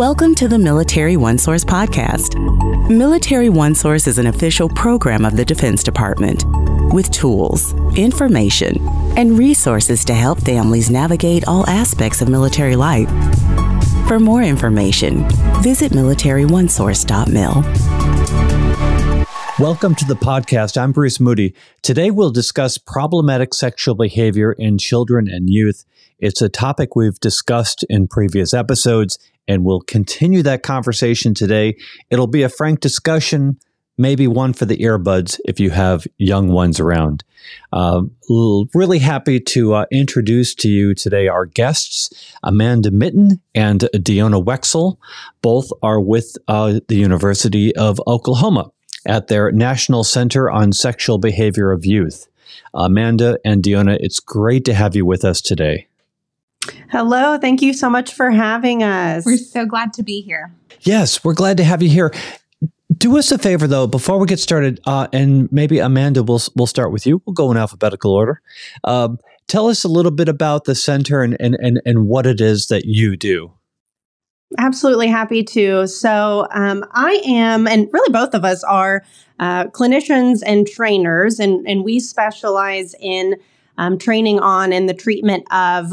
Welcome to the Military OneSource Podcast. Military OneSource is an official program of the Defense Department with tools, information, and resources to help families navigate all aspects of military life. For more information, visit MilitaryOneSource.mil. Welcome to the podcast. I'm Bruce Moody. Today we'll discuss problematic sexual behavior in children and youth. It's a topic we've discussed in previous episodes, and we'll continue that conversation today. It'll be a frank discussion, maybe one for the earbuds if you have young ones around. Really happy to introduce to you today our guests, Amanda Mitten and Dionna Weixel. Both are with the University of Oklahoma at their National Center on Sexual Behavior of Youth. Amanda and Dionna, it's great to have you with us today. Hello. Thank you so much for having us. We're so glad to be here. Yes, we're glad to have you here. Do us a favor, though, before we get started, and maybe Amanda, we'll start with you. We'll go in alphabetical order. Tell us a little bit about the center and what it is that you do. Absolutely happy to. So I am, and really both of us are clinicians and trainers, and we specialize in training on and the treatment of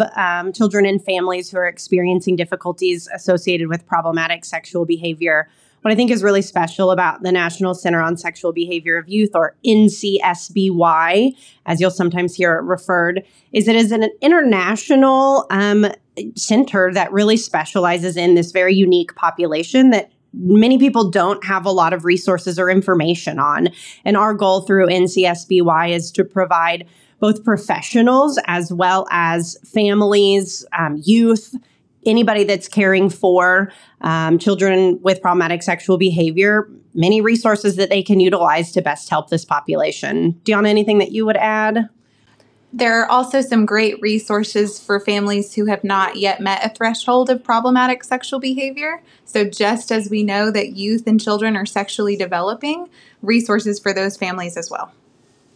children and families who are experiencing difficulties associated with problematic sexual behavior. What I think is really special about the National Center on Sexual Behavior of Youth, or NCSBY, as you'll sometimes hear it referred, is it is an international center that really specializes in this very unique population that many people don't have a lot of resources or information on. And our goal through NCSBY is to provide both professionals as well as families, youth, anybody that's caring for children with problematic sexual behavior, many resources that they can utilize to best help this population. Dionna, anything that you would add? There are also some great resources for families who have not yet met a threshold of problematic sexual behavior. So just as we know that youth and children are sexually developing, resources for those families as well.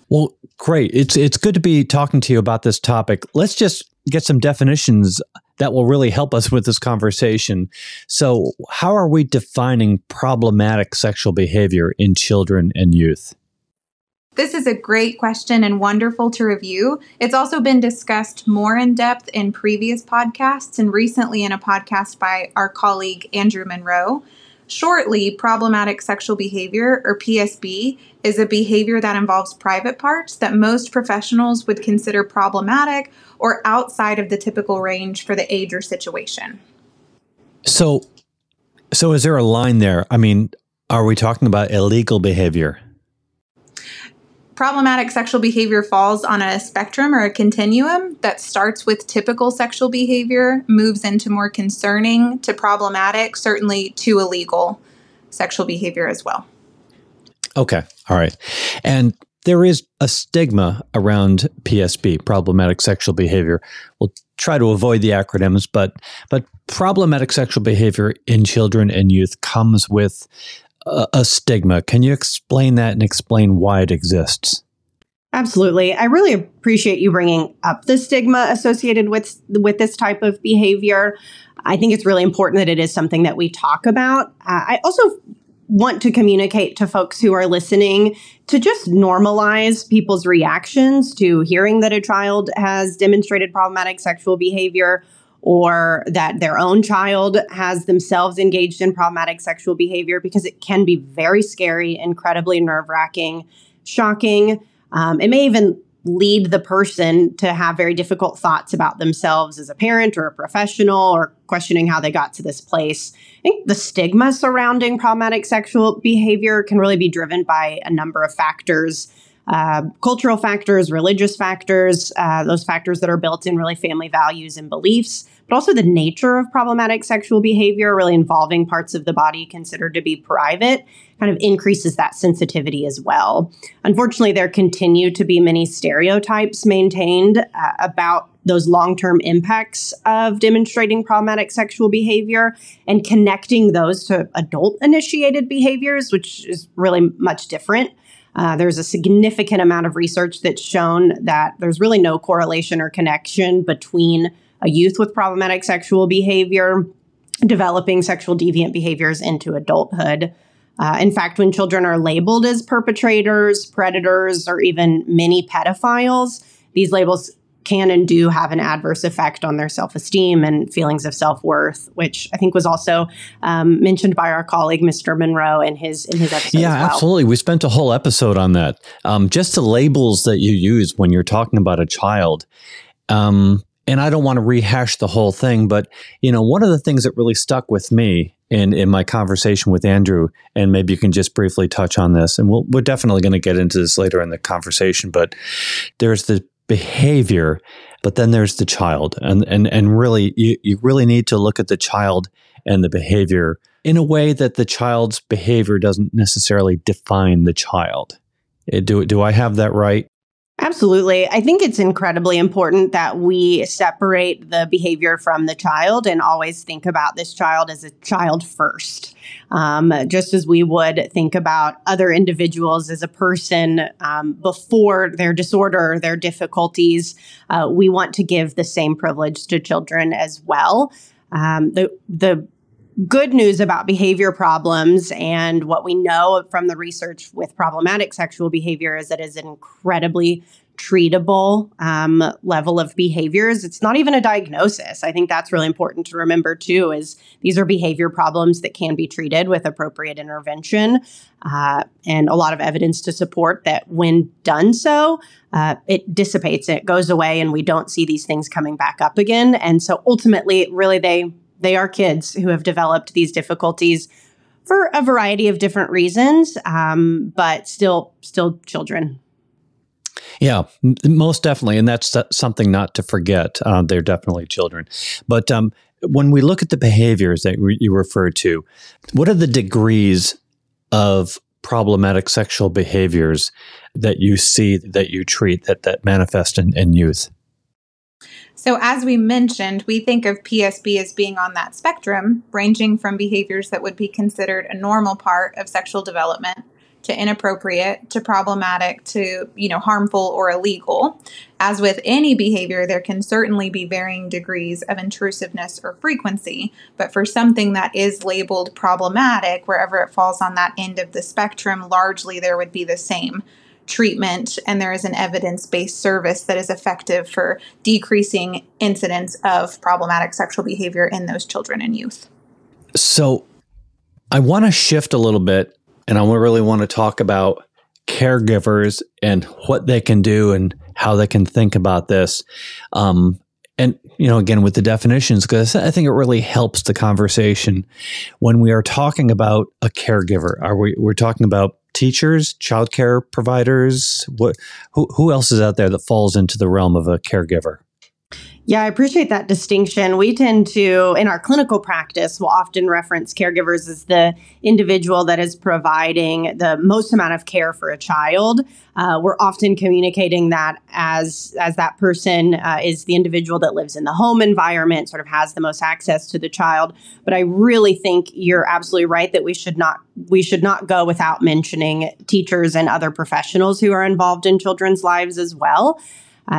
Well, great. It's good to be talking to you about this topic. Let's just get some definitions that will really help us with this conversation. So how are we defining problematic sexual behavior in children and youth? This is a great question and wonderful to review. It's also been discussed more in depth in previous podcasts and recently in a podcast by our colleague Andrew Monroe. Shortly, problematic sexual behavior, or PSB, is a behavior that involves private parts that most professionals would consider problematic or outside of the typical range for the age or situation. So is there a line there? I mean, are we talking about illegal behavior? Problematic sexual behavior falls on a spectrum or a continuum that starts with typical sexual behavior, moves into more concerning to problematic, certainly to illegal sexual behavior as well. Okay. All right. And there is a stigma around PSB, problematic sexual behavior. We'll try to avoid the acronyms, but problematic sexual behavior in children and youth comes with a stigma. Can you explain that and explain why it exists? Absolutely. I really appreciate you bringing up the stigma associated with this type of behavior. I think it's really important that it is something that we talk about. I also want to communicate to folks who are listening to just normalize people's reactions to hearing that a child has demonstrated problematic sexual behavior, or that their own child has themselves engaged in problematic sexual behavior, because it can be very scary, incredibly nerve-wracking, shocking. It may even lead the person to have very difficult thoughts about themselves as a parent or a professional, or questioning how they got to this place. I think the stigma surrounding problematic sexual behavior can really be driven by a number of factors. Cultural factors, religious factors, those factors that are built in really family values and beliefs, but also the nature of problematic sexual behavior, really involving parts of the body considered to be private, kind of increases that sensitivity as well. Unfortunately, there continue to be many stereotypes maintained about those long-term impacts of demonstrating problematic sexual behavior and connecting those to adult-initiated behaviors, which is really much different. There's a significant amount of research that's shown that there's really no correlation or connection between a youth with problematic sexual behavior developing sexual deviant behaviors into adulthood. In fact, when children are labeled as perpetrators, predators, or even mini pedophiles, these labels can and do have an adverse effect on their self-esteem and feelings of self-worth, which I think was also mentioned by our colleague, Mr. Monroe, in his episode Yeah, as well. absolutely. We spent a whole episode on that. Just the labels that you use when you're talking about a child. And I don't want to rehash the whole thing, but one of the things that really stuck with me in my conversation with Andrew, and maybe you can just briefly touch on this, and we're definitely going to get into this later in the conversation, but there's the behavior, but then there's the child. And really, you really need to look at the child and the behavior in a way that the child's behavior doesn't necessarily define the child. Do I have that right? Absolutely. I think it's incredibly important that we separate the behavior from the child and always think about this child as a child first. Just as we would think about other individuals as a person before their disorder, their difficulties, we want to give the same privilege to children as well. The good news about behavior problems and what we know from the research with problematic sexual behavior is that it is an incredibly treatable level of behaviors. It's not even a diagnosis. I think that's really important to remember too, is these are behavior problems that can be treated with appropriate intervention, and a lot of evidence to support that when done so, it dissipates, it goes away, and we don't see these things coming back up again. And so ultimately, really, they are kids who have developed these difficulties for a variety of different reasons, but still children. Yeah, most definitely. And that's something not to forget. They're definitely children. But when we look at the behaviors that you referred to, what are the degrees of problematic sexual behaviors that you see, that you treat, that manifest in youth? So as we mentioned, we think of PSB as being on that spectrum, ranging from behaviors that would be considered a normal part of sexual development to inappropriate, to problematic, to, harmful or illegal. As with any behavior, there can certainly be varying degrees of intrusiveness or frequency, but for something that is labeled problematic, wherever it falls on that end of the spectrum, largely there would be the same treatment, and there is an evidence-based service that is effective for decreasing incidence of problematic sexual behavior in those children and youth. So I want to shift a little bit, and I really want to talk about caregivers and what they can do and how they can think about this. And, again, with the definitions, because I think it really helps the conversation when we are talking about a caregiver. We're talking about teachers, childcare providers? Who else is out there that falls into the realm of a caregiver? Yeah, I appreciate that distinction. We tend to, in our clinical practice, will often reference caregivers as the individual that is providing the most amount of care for a child. We're often communicating that as that person is the individual that lives in the home environment, sort of has the most access to the child. But I really think you're absolutely right that we should not go without mentioning teachers and other professionals who are involved in children's lives as well.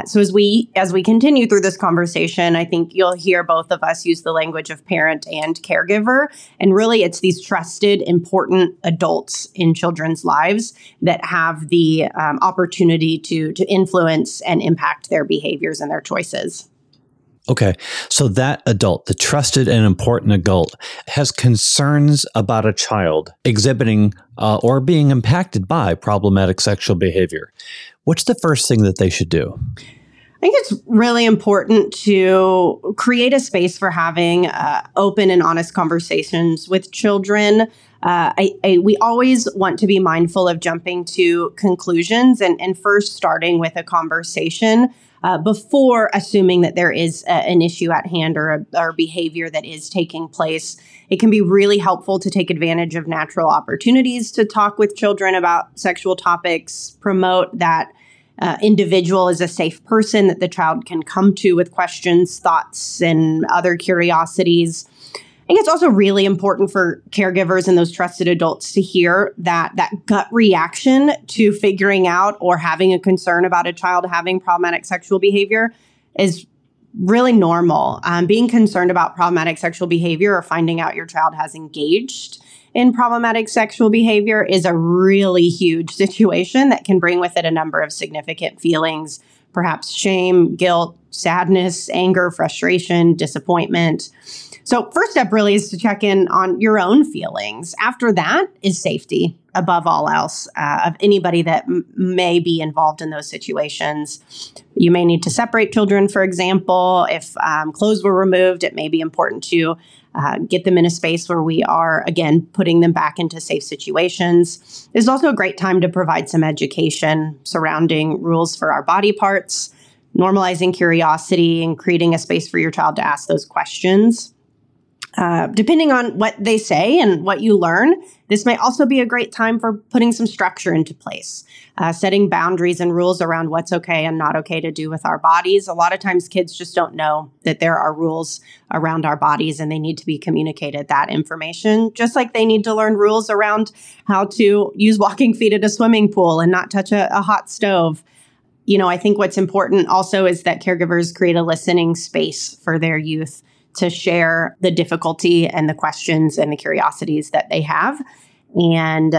So as we continue through this conversation, I think you'll hear both of us use the language of parent and caregiver. And really, it's these trusted, important adults in children's lives that have the opportunity to influence and impact their behaviors and their choices. Okay. So that adult, the trusted and important adult, has concerns about a child exhibiting or being impacted by problematic sexual behavior. What's the first thing that they should do? I think it's really important to create a space for having open and honest conversations with children. We always want to be mindful of jumping to conclusions and first starting with a conversation before assuming that there is an issue at hand or behavior that is taking place. It can be really helpful to take advantage of natural opportunities to talk with children about sexual topics, promote that individual is a safe person that the child can come to with questions, thoughts, and other curiosities. I think it's also really important for caregivers and those trusted adults to hear that gut reaction to figuring out or having a concern about a child having problematic sexual behavior is really normal. Being concerned about problematic sexual behavior or finding out your child has engaged in problematic sexual behavior is a really huge situation that can bring with it a number of significant feelings, perhaps shame, guilt, sadness, anger, frustration, disappointment. So first step really is to check in on your own feelings. After that is safety, above all else, of anybody that may be involved in those situations. You may need to separate children, for example. If clothes were removed, it may be important to get them in a space where we are, again, putting them back into safe situations. It's also a great time to provide some education surrounding rules for our body parts, normalizing curiosity, and creating a space for your child to ask those questions. Depending on what they say and what you learn, this may also be a great time for putting some structure into place, setting boundaries and rules around what's okay and not okay to do with our bodies. A lot of times kids just don't know that there are rules around our bodies and they need to be communicated that information, just like they need to learn rules around how to use walking feet at a swimming pool and not touch a hot stove. I think what's important also is that caregivers create a listening space for their youth to share the difficulty and the questions and the curiosities that they have. And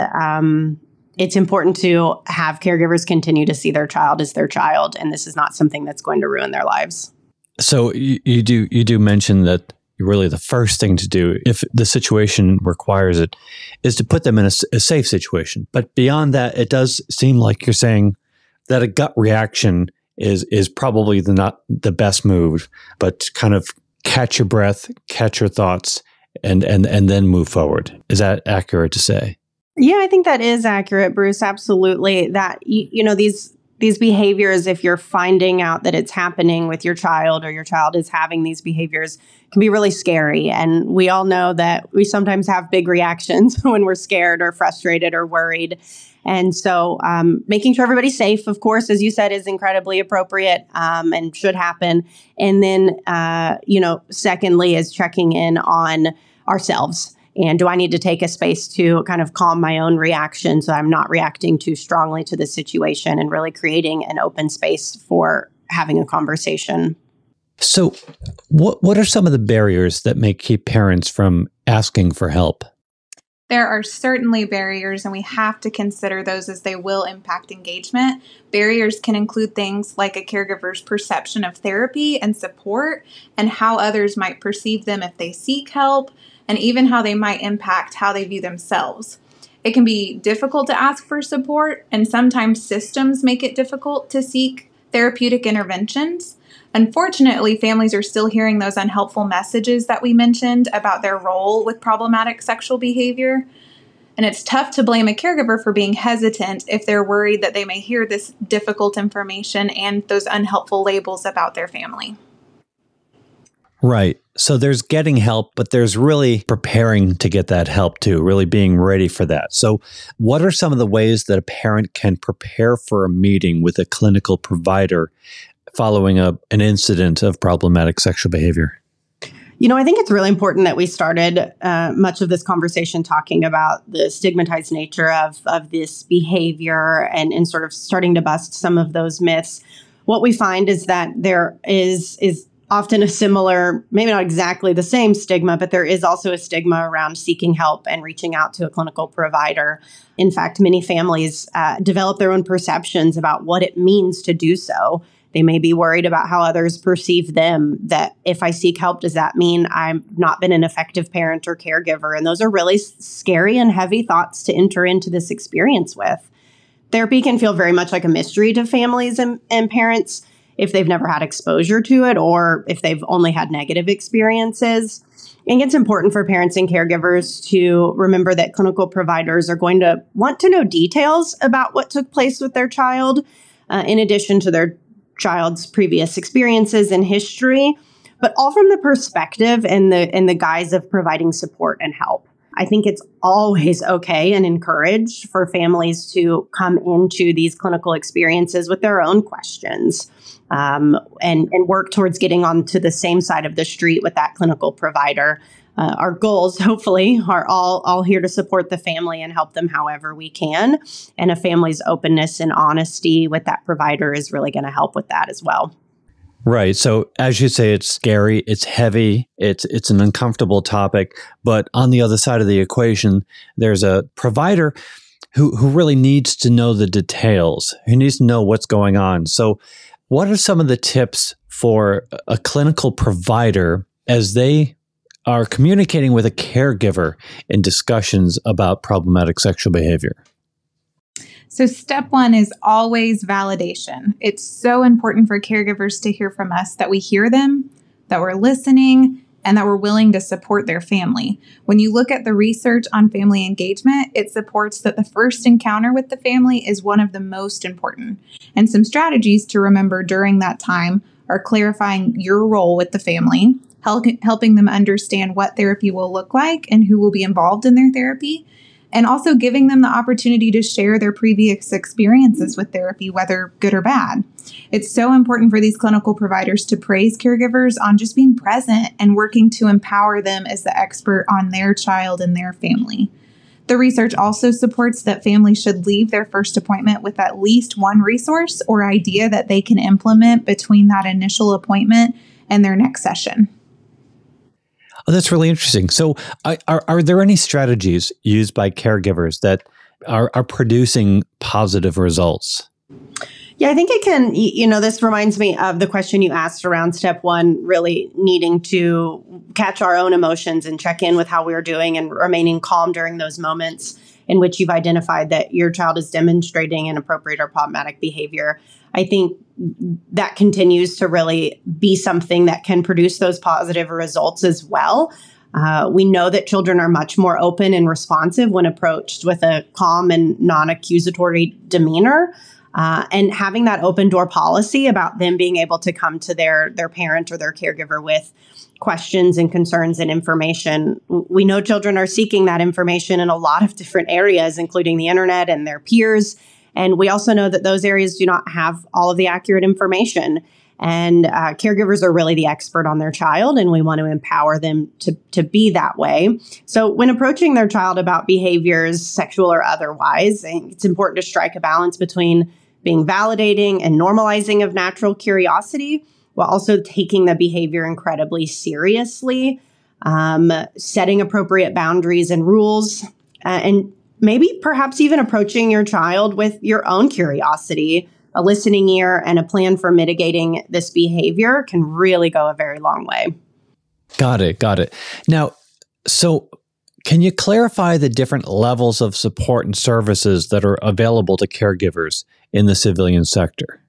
it's important to have caregivers continue to see their child as their child. And this is not something that's going to ruin their lives. So you do mention that really the first thing to do, if the situation requires it, is to put them in a safe situation. But beyond that, it does seem like you're saying that a gut reaction is probably not the best move, but kind of catch your breath, catch your thoughts, and then move forward. Is that accurate to say? Yeah, I think that is accurate, Bruce. Absolutely. That, these behaviors, if you're finding out that it's happening with your child or your child is having these behaviors, can be really scary. And we all know that we sometimes have big reactions when we're scared or frustrated or worried. And so making sure everybody's safe, of course, as you said, is incredibly appropriate and should happen. And then, secondly, is checking in on ourselves. And do I need to take a space to kind of calm my own reaction so I'm not reacting too strongly to the situation, and really creating an open space for having a conversation? So what are some of the barriers that may keep parents from asking for help? There are certainly barriers, and we have to consider those as they will impact engagement. Barriers can include things like a caregiver's perception of therapy and support, and how others might perceive them if they seek help, and even how they might impact how they view themselves. It can be difficult to ask for support, and sometimes systems make it difficult to seek therapeutic interventions. Unfortunately, families are still hearing those unhelpful messages that we mentioned about their role with problematic sexual behavior. And it's tough to blame a caregiver for being hesitant if they're worried that they may hear this difficult information and those unhelpful labels about their family. Right. So there's getting help, but there's really preparing to get that help too, really being ready for that. So what are some of the ways that a parent can prepare for a meeting with a clinical provider following an incident of problematic sexual behavior? I think it's really important that we started much of this conversation talking about the stigmatized nature of this behavior and sort of starting to bust some of those myths. What we find is that there is often a similar, maybe not exactly the same stigma, but there is also a stigma around seeking help and reaching out to a clinical provider. In fact, many families develop their own perceptions about what it means to do so. They may be worried about how others perceive them, that if I seek help, does that mean I've not been an effective parent or caregiver? And those are really scary and heavy thoughts to enter into this experience with. Therapy can feel very much like a mystery to families and parents if they've never had exposure to it or if they've only had negative experiences. And it's important for parents and caregivers to remember that clinical providers are going to want to know details about what took place with their child, in addition to their child's previous experiences and history, but all from the perspective and the guise of providing support and help. I think it's always okay and encouraged for families to come into these clinical experiences with their own questions and work towards getting onto the same side of the street with that clinical provider. Our goals, hopefully, are all here to support the family and help them however we can. And a family's openness and honesty with that provider is really going to help with that as well. Right. So as you say, it's scary, it's heavy, it's an uncomfortable topic. But on the other side of the equation, there's a provider who really needs to know the details, who needs to know what's going on. So what are some of the tips for a clinical provider as they are communicating with a caregiver in discussions about problematic sexual behavior? So step one is always validation. It's so important for caregivers to hear from us that we hear them, that we're listening, and that we're willing to support their family. When you look at the research on family engagement, it supports that the first encounter with the family is one of the most important. And some strategies to remember during that time are clarifying your role with the family, helping them understand what therapy will look like and who will be involved in their therapy, and also giving them the opportunity to share their previous experiences with therapy, whether good or bad. It's so important for these clinical providers to praise caregivers on just being present and working to empower them as the expert on their child and their family. The research also supports that families should leave their first appointment with at least one resource or idea that they can implement between that initial appointment and their next session. Oh, that's really interesting. So are there any strategies used by caregivers that are producing positive results? Yeah, I think it can, this reminds me of the question you asked around step one, really needing to catch our own emotions and check in with how we're doing and remaining calm during those moments in which you've identified that your child is demonstrating inappropriate or problematic behavior. I think that continues to really be something that can produce those positive results as well. We know that children are much more open and responsive when approached with a calm and non-accusatory demeanor. And having that open door policy about them being able to come to their parent or their caregiver with questions and concerns and information. We know children are seeking that information in a lot of different areas, including the internet and their peers. And we also know that those areas do not have all of the accurate information. And caregivers are really the expert on their child, and we want to empower them to be that way. So when approaching their child about behaviors, sexual or otherwise, it's important to strike a balance between being validating and normalizing of natural curiosity, while also taking the behavior incredibly seriously, setting appropriate boundaries and rules, and maybe perhaps even approaching your child with your own curiosity. A listening ear and a plan for mitigating this behavior can really go a very long way. Got it. Now, so can you clarify the different levels of support and services that are available to caregivers in the civilian sector?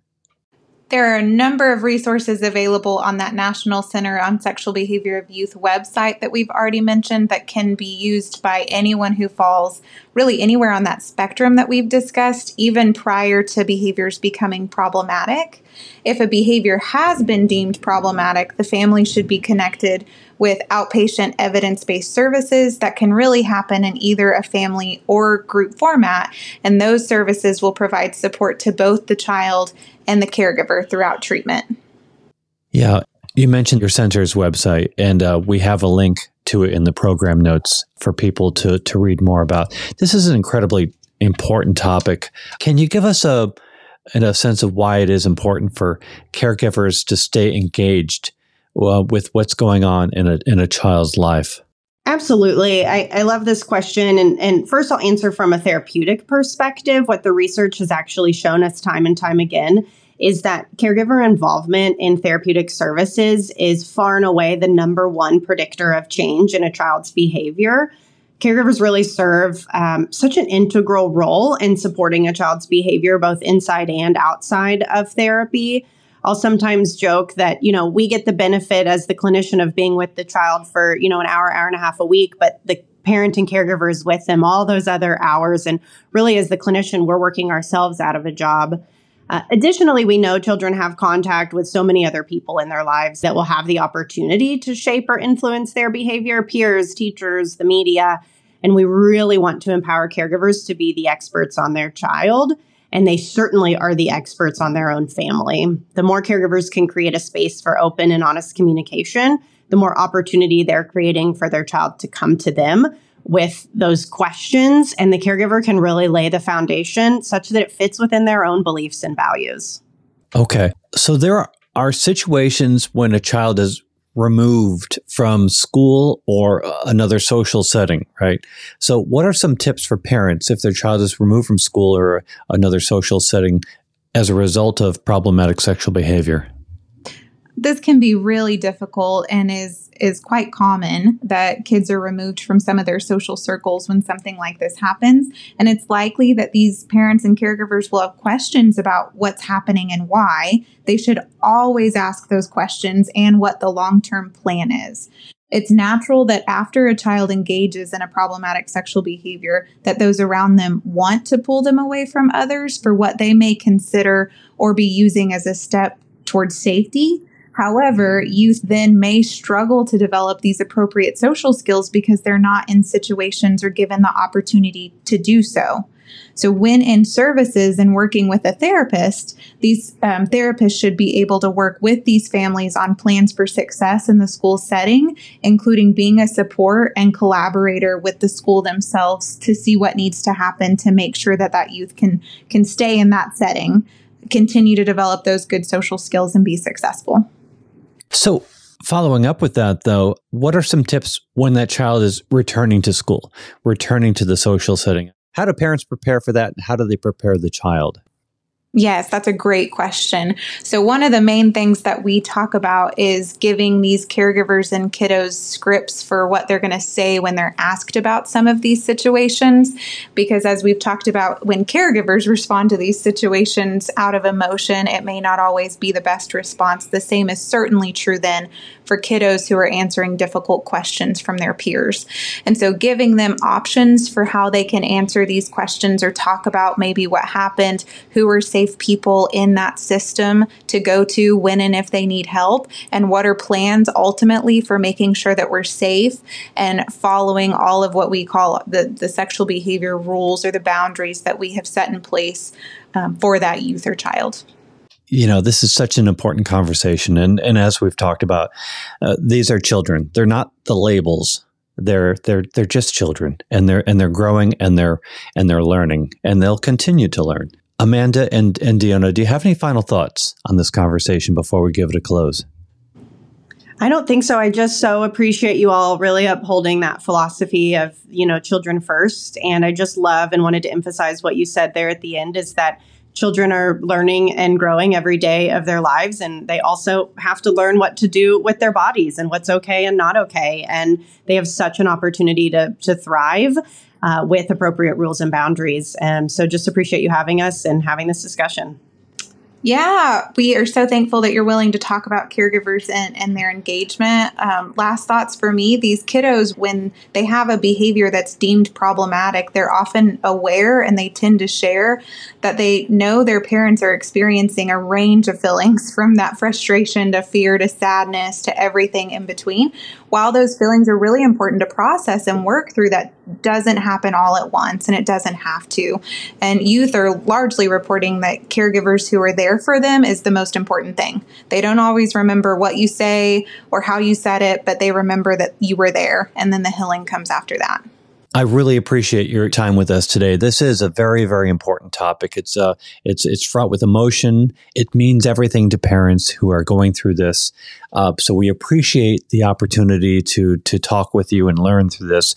There are a number of resources available on that National Center on Sexual Behavior of Youth website that we've already mentioned that can be used by anyone who falls really anywhere on that spectrum that we've discussed, even prior to behaviors becoming problematic. If a behavior has been deemed problematic, the family should be connected with outpatient evidence-based services that can really happen in either a family or group format. And those services will provide support to both the child and the caregiver throughout treatment. Yeah, you mentioned your center's website, and we have a link to it in the program notes for people to read more about. This is an incredibly important topic. Can you give us a sense of why it is important for caregivers to stay engaged with what's going on in a child's life? Absolutely. I love this question. And first, I'll answer from a therapeutic perspective. What the research has actually shown us time and time again is that caregiver involvement in therapeutic services is far and away the number one predictor of change in a child's behavior. Caregivers really serve such an integral role in supporting a child's behavior, both inside and outside of therapy. I'll sometimes joke that, we get the benefit as the clinician of being with the child for, an hour and a half a week, but the parent and caregiver is with them all those other hours. And really, as the clinician, we're working ourselves out of a job. Additionally, we know children have contact with so many other people in their lives that will have the opportunity to shape or influence their behavior, peers, teachers, the media. And we really want to empower caregivers to be the experts on their child. And they certainly are the experts on their own family. The more caregivers can create a space for open and honest communication, the more opportunity they're creating for their child to come to them with those questions. And the caregiver can really lay the foundation such that it fits within their own beliefs and values. Okay. So there are situations when a child is removed from school or another social setting, right? So what are some tips for parents if their child is removed from school or another social setting as a result of problematic sexual behavior? This can be really difficult and is quite common that kids are removed from some of their social circles when something like this happens. And it's likely that these parents and caregivers will have questions about what's happening and why. They should always ask those questions and what the long-term plan is. It's natural that after a child engages in a problematic sexual behavior, that those around them want to pull them away from others for what they may consider or be using as a step towards safety. However, youth then may struggle to develop these appropriate social skills because they're not in situations or given the opportunity to do so. So when in services and working with a therapist, these therapists should be able to work with these families on plans for success in the school setting, including being a support and collaborator with the school themselves to see what needs to happen to make sure that that youth can stay in that setting, continue to develop those good social skills and be successful. So following up with that, though, what are some tips when that child is returning to school, returning to the social setting? How do parents prepare for that? And how do they prepare the child? Yes, that's a great question. So one of the main things that we talk about is giving these caregivers and kiddos scripts for what they're going to say when they're asked about some of these situations. Because as we've talked about, when caregivers respond to these situations out of emotion, it may not always be the best response. The same is certainly true then for kiddos who are answering difficult questions from their peers. And so giving them options for how they can answer these questions or talk about maybe what happened, who are safe people in that system to go to when and if they need help, and what are plans ultimately for making sure that we're safe and following all of what we call the sexual behavior rules or the boundaries that we have set in place for that youth or child. You know, this is such an important conversation. And as we've talked about, these are children. They're not the labels. They're just children, and they're growing and they're learning, and they'll continue to learn. Amanda and Dionna, do you have any final thoughts on this conversation before we give it a close? I don't think so. I just so appreciate you all really upholding that philosophy of, children first. And I just love and wanted to emphasize what you said there at the end is that children are learning and growing every day of their lives, and they also have to learn what to do with their bodies and what's okay and not okay. And they have such an opportunity to thrive with appropriate rules and boundaries. And so just appreciate you having us and having this discussion. Yeah, we are so thankful that you're willing to talk about caregivers and their engagement. Last thoughts for me, these kiddos, when they have a behavior that's deemed problematic, they're often aware and they tend to share that they know their parents are experiencing a range of feelings from that frustration to fear to sadness to everything in between. While those feelings are really important to process and work through, that doesn't happen all at once, and it doesn't have to. And youth are largely reporting that caregivers who are there for them is the most important thing. They don't always remember what you say or how you said it, but they remember that you were there, and then the healing comes after that. I really appreciate your time with us today. This is a very, very important topic. It's fraught with emotion. It means everything to parents who are going through this. So we appreciate the opportunity to talk with you and learn through this.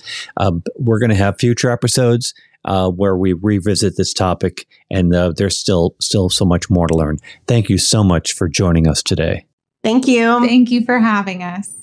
We're going to have future episodes where we revisit this topic, and there's still so much more to learn. Thank you so much for joining us today. Thank you. Thank you for having us.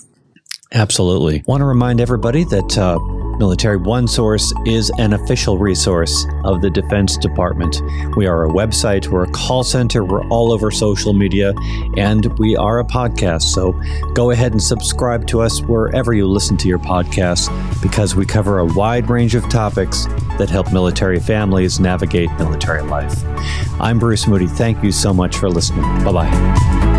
Absolutely. Want to remind everybody that Military OneSource is an official resource of the Defense Department. We are a website, we're a call center, we're all over social media, and we are a podcast. So go ahead and subscribe to us wherever you listen to your podcasts, because we cover a wide range of topics that help military families navigate military life. I'm Bruce Moody. Thank you so much for listening. Bye-bye.